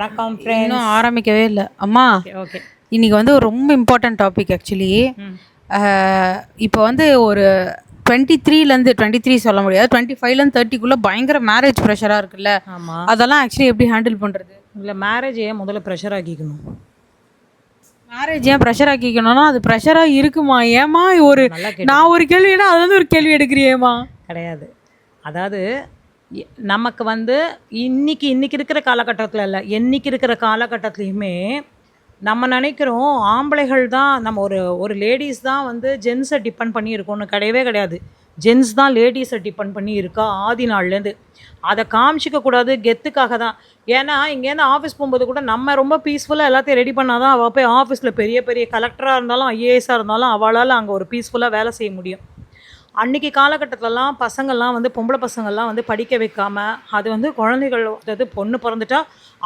வணக்கம் ஃப்ரெண்ட்ஸ். இன்னும் ஆரம்பிக்கவே இல்லை அம்மா. ஓகே இன்றைக்கி வந்து ஒரு ரொம்ப இம்பார்ட்டன்ட் டாபிக் ஆக்சுவலி. இப்போ வந்து ஒரு 23 சொல்ல முடியாது, 25 30 பயங்கர மேரேஜ் ப்ரெஷராக இருக்குல்ல. ஆமாம். அதெல்லாம் ஆக்சுவலி எப்படி ஹேண்டில் பண்ணுறது? இல்லை, மேரேஜ் ஏன் முதல்ல ப்ரெஷர் ஆக்கிக்கணும்? மேரேஜ் ஏன் ப்ரெஷர் ஆக்கிக்கணும்னா அது ப்ரெஷராக இருக்குமா? ஏமா நல்லா நான் ஒரு கேள்வினா அது வந்து ஒரு கேள்வி எடுக்கிறியேம்மா? கிடையாது. அதாவது நமக்கு வந்து இன்னைக்கு இருக்கிற காலகட்டத்தில் இல்லை, என்னைக்கு இருக்கிற காலகட்டத்துலேயுமே நம்ம நினைக்கிறோம் ஆம்பளைகள் தான், நம்ம ஒரு லேடிஸ் தான் வந்து ஜென்ஸை டிபெண்ட் பண்ணி இருக்கோன்னு. கிடையவே கிடையாது. ஜென்ஸ் தான் லேடிஸை டிபெண்ட் பண்ணி இருக்கா ஆதி நாள்லேருந்து. அதை காமிச்சிக்கக்கூடாது, கெத்துக்காக தான். ஏன்னா இங்கேருந்து ஆஃபீஸ் போகும்போது கூட நம்ம ரொம்ப பீஸ்ஃபுல்லாக எல்லாத்தையும் ரெடி பண்ணால் தான் அவள் போய் ஆஃபீஸில் பெரிய பெரிய கலெக்டராக இருந்தாலும் ஐஏஎஸ்ஸாக இருந்தாலும் அவளால் அங்கே ஒரு பீஸ்ஃபுல்லாக வேலை செய்ய முடியும். அன்றைக்கி காலகட்டத்திலலாம் பசங்கள்லாம் வந்து பொம்பளை பசங்கள்லாம் வந்து படிக்க வைக்காமல், அது வந்து குழந்தைகள், அதாவது பொண்ணு பிறந்துட்டா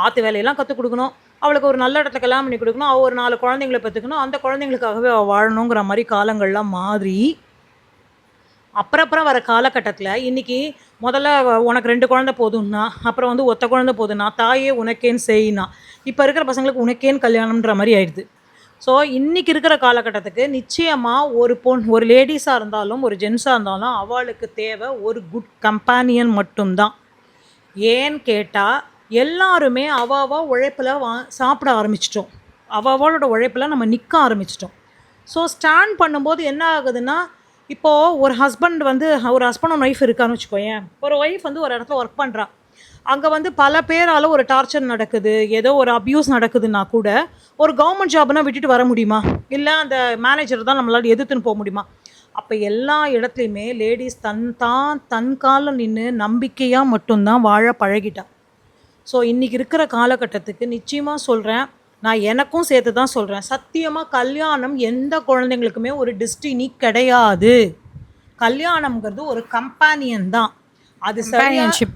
ஆற்று வேலையெல்லாம் கற்றுக் கொடுக்கணும், அவளுக்கு ஒரு நல்ல இடத்துல கல்யாணம் பண்ணி கொடுக்கணும், அவள் ஒரு 4 குழந்தைங்களை பெற்றுக்கணும், அந்த குழந்தைங்களுக்காகவே அவள் வாழணுங்கிற மாதிரி காலங்கள்லாம் மாறி அப்புறம் வர காலகட்டத்தில் இன்றைக்கி முதல்ல உனக்கு 2 குழந்தை போதும்னா, அப்புறம் வந்து ஒத்த குழந்தை போதுன்னா, தாயே உனக்கேன்னு செய்யினா, இப்போ இருக்கிற பசங்களுக்கு உனக்கேன்னு கல்யாணம்ன்ற மாதிரி ஆயிடுது. ஸோ இன்றைக்கி இருக்கிற காலகட்டத்துக்கு நிச்சயமாக ஒரு லேடிஸாக இருந்தாலும் ஒரு ஜென்ஸாக இருந்தாலும் அவளுக்கு தேவை ஒரு குட் கம்பேனியன் மட்டும்தான். ஏன்னு கேட்டால் எல்லாருமே அவள் உழைப்பில் சாப்பிட ஆரம்பிச்சிட்டோம், அவளோட உழைப்பில் நம்ம நிற்க ஆரம்பிச்சிட்டோம். ஸோ ஸ்டாண்ட் பண்ணும்போது என்ன ஆகுதுன்னா, இப்போது ஒரு ஹஸ்பண்ட் அண்ட் ஒய்ஃப் இருக்கான்னு வச்சுக்கோயேன். ஒரு ஒய்ஃப் வந்து ஒரு இடத்துல ஒர்க் பண்ணுறா, அங்கே வந்து பல பேரால் ஒரு டார்ச்சர் நடக்குது, ஏதோ ஒரு அப்யூஸ் நடக்குதுன்னா கூட ஒரு கவர்மெண்ட் ஜாப்னால் விட்டுட்டு வர முடியுமா? இல்லை அந்த மேனேஜர் தான் நம்மளால் எதிர்த்துன்னு போக முடியுமா? அப்போ எல்லா இடத்துலையுமே லேடிஸ் தன் காலில் நின்று நம்பிக்கையாக மட்டும்தான் வாழ பழகிட்டா. ஸோ இன்றைக்கி இருக்கிற காலகட்டத்துக்கு நிச்சயமாக சொல்கிறேன், நான் எனக்கும் சேர்த்து தான் சொல்கிறேன், சத்தியமாக கல்யாணம் எந்த குழந்தைங்களுக்குமே ஒரு டெஸ்டினி கிடையாது. கல்யாணம்ங்கிறது ஒரு கம்பேனியன் தான். அது கம்பேனியன்ஷிப்.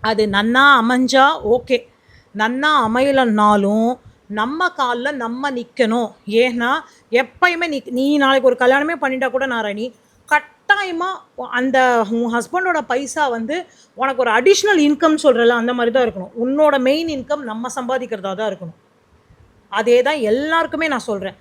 அது நன்னா அமைஞ்சா ஓகே, நன்னா அமையலைன்னாலும் நம்ம காலில் நம்ம நிற்கணும். ஏன்னா எப்பயுமே நீ நாளைக்கு ஒரு கல்யாணமே பண்ணிட்டா கூட நாராயணி, கட்டாயமாக அந்த உன் ஹஸ்பண்டோட பைசா வந்து உனக்கு ஒரு அடிஷ்னல் இன்கம் சொல்கிறல, அந்த மாதிரி தான் இருக்கணும். உன்னோட மெயின் இன்கம் நம்ம சம்பாதிக்கிறதா தான் இருக்கணும். அதே தான் எல்லாருக்குமே நான் சொல்கிறேன்.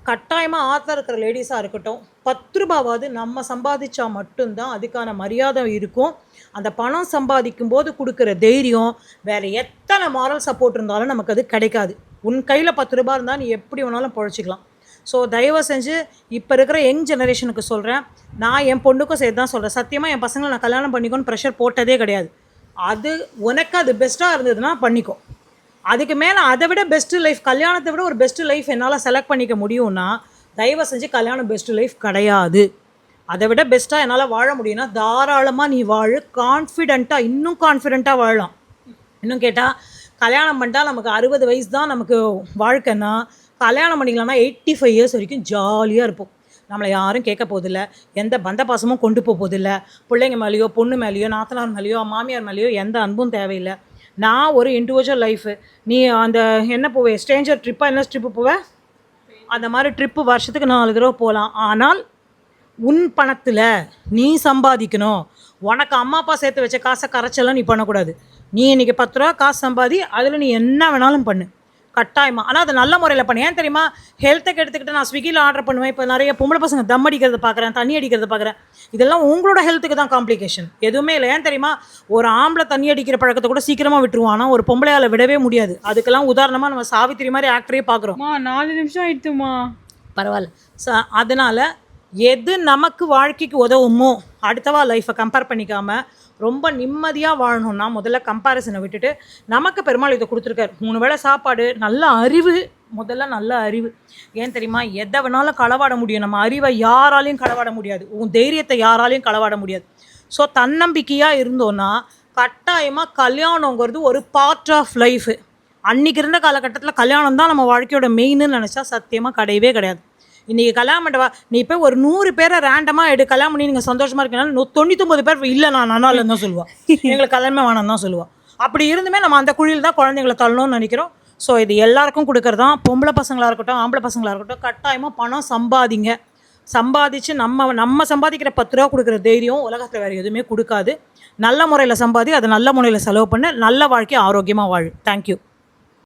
கட்டாயமாக ஆற்றுல இருக்கிற லேடிஸாக இருக்கட்டும், 10 ரூபாவாவது நம்ம சம்பாதிச்சா மட்டும்தான் அதுக்கான மரியாதை இருக்கும். அந்த பணம் சம்பாதிக்கும் போது கொடுக்குற தைரியம் வேறு எத்தனை மாரல் சப்போர்ட் இருந்தாலும் நமக்கு அது கிடைக்காது. உன் கையில் 10 ரூபா இருந்தால் நீ எப்படி வேணாலும் பொழைச்சிக்கலாம். ஸோ தயவு செஞ்சு இப்போ இருக்கிற யங் ஜெனரேஷனுக்கு சொல்கிறேன், நான் என் பொண்ணுக்கும் சேர்த்து தான் சொல்கிறேன். சத்தியமாக என் பசங்களை நான் கல்யாணம் பண்ணிக்கோன்னு ப்ரெஷர் போட்டதே கிடையாது. அது உனக்கு அது பெஸ்ட்டாக இருந்ததுன்னா பண்ணிக்கோ. அதுக்கு மேலே அதை விட பெஸ்ட்டு லைஃப், கல்யாணத்தை விட ஒரு பெஸ்ட்டு லைஃப் என்னால் செலக்ட் பண்ணிக்க முடியும்னா தயவு செஞ்சு கல்யாணம் பெஸ்ட்டு லைஃப் கிடையாது. அதை விட பெஸ்ட்டாக என்னால் வாழ முடியும்னா தாராளமாக நீ வாழு, கான்ஃபிடெண்ட்டாக, இன்னும் கான்ஃபிடெண்ட்டாக வாழலாம். இன்னும் கேட்டால் கல்யாணம் பண்ணிட்டா நமக்கு 60 வயசு தான் நமக்கு வாழ்க்கைன்னா, கல்யாணம் பண்ணிக்கலாம்னா 85 இயர்ஸ் வரைக்கும் ஜாலியாக இருப்போம். நம்மளை யாரும் கேட்க போதில்ல, எந்த பந்த பாசமும் கொண்டு போதில்ல, பிள்ளைங்க மேலேயோ பொண்ணு மேலேயோ நாத்தனார் மேலேயோ மாமியார் மேலேயோ எந்த அன்பும் தேவையில்லை. நான் ஒரு இண்டிவிஜுவல் லைஃபு. நீ அந்த என்ன போவே, ஸ்ட்ரேஞ்சர் ட்ரிப்பாக என்ன ட்ரிப்பு போவேன், அந்த மாதிரி ட்ரிப்பு வருஷத்துக்கு 4 தடவை போகலாம். ஆனால் உன் பணத்தில் நீ சம்பாதிக்கணும். உனக்கு அம்மா அப்பா சேர்த்து வச்ச காசை கரைச்செல்லாம் நீ பண்ணக்கூடாது. நீ இன்றைக்கி 10 ரூபா காசு சம்பாதி, அதில் நீ என்ன வேணாலும் பண்ணு கட்டாயமாக. ஆனால் அது நல்ல முறையில் பண்ணு. ஏன் தெரியுமா, ஹெல்த்துக்கு எடுத்துக்கிட்டு நான் ஸ்விக்கியில் ஆர்டர் பண்ணுவேன். இப்போ நிறைய பொம்பளை பசங்க தம் அடிக்கிறத பார்க்குறேன், தண்ணி அடிக்கிறத பார்க்குறேன். இதெல்லாம் உங்களோட ஹெல்த்துக்கு தான் காம்ப்ளிகேஷன், எதுவுமே இல்லை. ஏன் தெரியுமா, ஒரு ஆம்பளை தண்ணி அடிக்கிற பழக்கத்தை கூட சீக்கிரமாக விட்டுருவான், ஆனால் ஒரு பொம்பளையால் விடவே முடியாது. அதுக்கெல்லாம் உதாரணமாக நம்ம சாவித்திரி மாதிரி ஆக்டரே பார்க்குறோம். 4 நிமிஷம் ஆயிடுத்துமா, பரவாயில்ல. அதனால் எது நமக்கு வாழ்க்கைக்கு உதவுமோ, அடுத்தவா லைஃப்பை கம்பேர் பண்ணிக்காமல் ரொம்ப நிம்மதியாக வாழணுன்னா முதல்ல கம்பேரிசனை விட்டுட்டு, நமக்கு பெருமாள் இதை கொடுத்துருக்காரு, 3 வேளை சாப்பாடு, நல்ல அறிவு, முதல்ல நல்ல அறிவு. ஏன் தெரியுமா, எதை வேணாலும் களவாட முடியும், நம்ம அறிவை யாராலையும் களவாட முடியாது, உன் தைரியத்தை யாராலையும் களவாட முடியாது. ஸோ தன்னம்பிக்கையாக இருந்தோன்னா கட்டாயமாக கல்யாணங்கிறது ஒரு பார்ட் ஆஃப் லைஃபு. அன்றைக்கி இருந்த காலகட்டத்தில் கல்யாணம் தான் நம்ம வாழ்க்கையோட மெயின்னு நினச்சா சத்தியமாக கிடையவே கிடையாது. இன்றைக்கி கல்யாணம் பண்ணவா, நீ இப்போ ஒரு 100 பேரை ரேண்டமாக கல்யாணம் பண்ணி நீங்கள் சந்தோஷமாக இருக்கனால 99 பேர் இல்லை நான் நன்னாலன்னு தான் சொல்லுவாள், எங்களுக்கு கல்யாணமே வேணாம் தான் சொல்லுவாள். அப்படி இருந்துமே நம்ம அந்த குழியில் தான் குழந்தைங்களை தள்ளணும்னு நினைக்கிறோம். ஸோ இது எல்லாருக்கும் கொடுக்குறதான், பொம்பளை பசங்களாக இருக்கட்டும் ஆம்பளை பசங்களாக இருக்கட்டும், கட்டாயமாக பணம் சம்பாதிங்க. சம்பாதிச்சு நம்ம சம்பாதிக்கிற 10 ரூபா கொடுக்குற தைரியம் உலகத்தில் வேறு எதுவுமே கொடுக்காது. நல்ல முறையில் சம்பாதி, அதை நல்ல முறையில் செலவு பண்ண, நல்ல வாழ்க்கை ஆரோக்கியமாக வாழு. தேங்க்யூ.